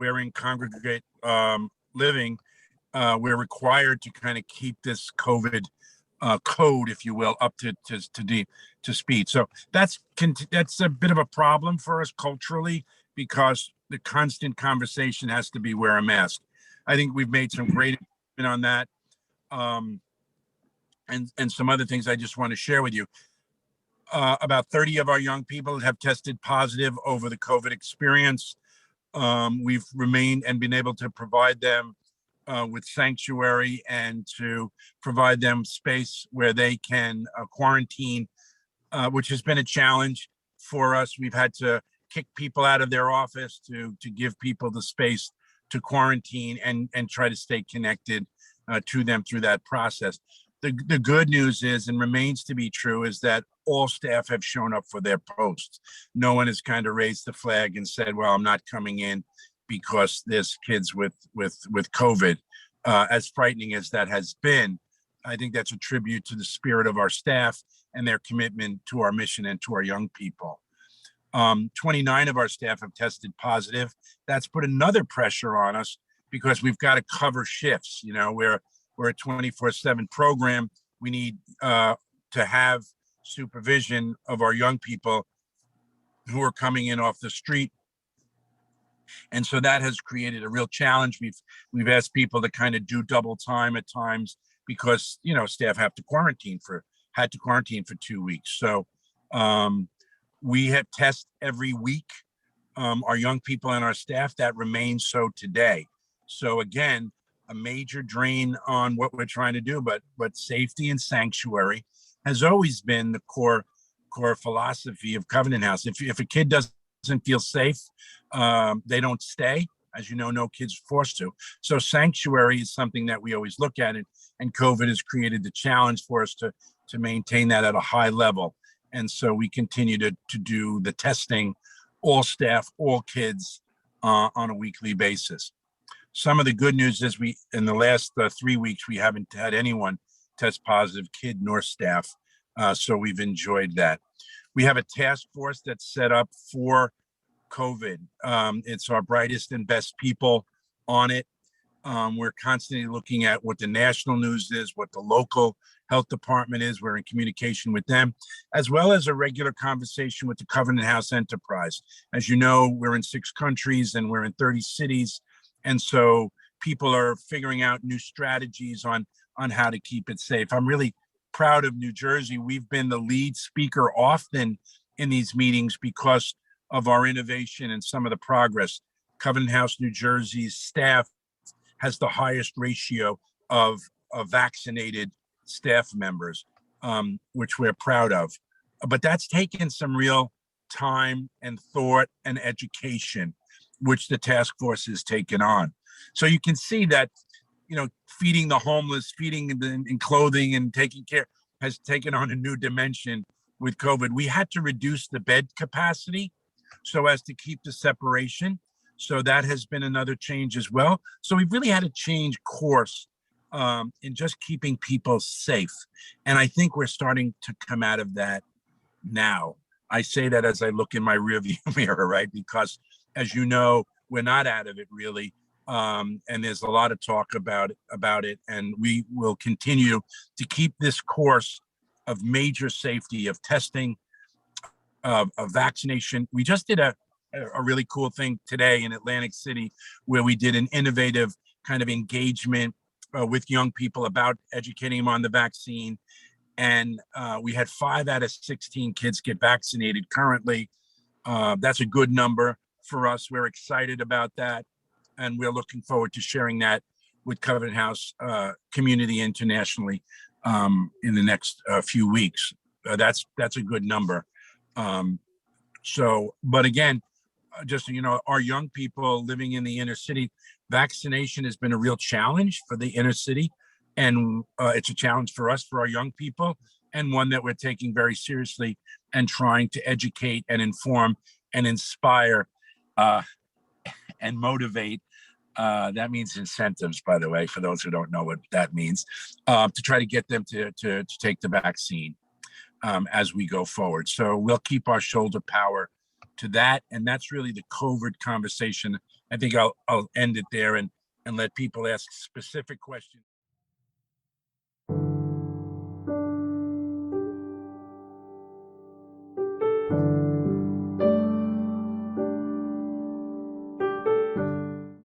we're in congregate living, we're required to kind of keep this COVID code, if you will, up to speed. So that's a bit of a problem for us culturally, because the constant conversation has to be wear a mask. I think we've made some great improvement on that, and some other things I just want to share with you. About 30 of our young people have tested positive over the COVID experience. We've remained and been able to provide them with sanctuary and to provide them space where they can quarantine, which has been a challenge for us. We've had to kick people out of their office to give people the space to quarantine and try to stay connected to them through that process. The good news is, and remains to be true, is that all staff have shown up for their posts. No one has kind of raised the flag and said, well, I'm not coming in because there's kids with COVID. As frightening as that has been, I think that's a tribute to the spirit of our staff and their commitment to our mission and to our young people. 29 of our staff have tested positive. That's put another pressure on us because we've got to cover shifts. You know, we're a 24/7 program. We need to have supervision of our young people who are coming in off the street. And so that has created a real challenge. We've asked people to kind of do double time at times because, you know, staff had to quarantine for 2 weeks. So we have tests every week, our young people and our staff. That remains so today. So again, a major drain on what we're trying to do, but safety and sanctuary has always been the core philosophy of Covenant House. If a kid doesn't feel safe, they don't stay. As you know, no kid's forced to. So sanctuary is something that we always look at, and COVID has created the challenge for us to maintain that at a high level. And so we continue to do the testing, all staff, all kids, on a weekly basis. Some of the good news is in the last 3 weeks, we haven't had anyone test positive, kid nor staff. So we've enjoyed that. We have a task force that's set up for COVID. It's our brightest and best people on it. We're constantly looking at what the national news is, what the local health department is. We're in communication with them, as well as a regular conversation with the Covenant House enterprise. As you know, we're in 6 countries and we're in 30 cities. And so people are figuring out new strategies on how to keep it safe. I'm really proud of New Jersey. We've been the lead speaker often in these meetings because of our innovation and some of the progress. Covenant House New Jersey's staff has the highest ratio of vaccinated staff members, which we're proud of. But that's taken some real time and thought and education, which the task force has taken on. So you can see that, you know, feeding the homeless, feeding in clothing and taking care has taken on a new dimension with COVID. We had to reduce the bed capacity so as to keep the separation. So that has been another change as well. So we've really had to change course in just keeping people safe. And I think we're starting to come out of that now. I say that as I look in my rearview mirror, right? Because as you know, we're not out of it really. And there's a lot of talk about it. And we will continue to keep this course of major safety, of testing, of vaccination. We just did a really cool thing today in Atlantic City where we did an innovative kind of engagement with young people about educating them on the vaccine. And we had 5 out of 16 kids get vaccinated currently. That's a good number for us. We're excited about that. And we're looking forward to sharing that with Covenant House community internationally in the next few weeks. That's a good number. But again, just so you know, our young people living in the inner city, vaccination has been a real challenge for the inner city. And it's a challenge for us, for our young people, and one that we're taking very seriously and trying to educate and inform and inspire and motivate. That means incentives, by the way, for those who don't know what that means, to try to get them to take the vaccine as we go forward. So we'll keep our shoulder power to that. And that's really the COVID conversation. I think I'll end it there and let people ask specific questions.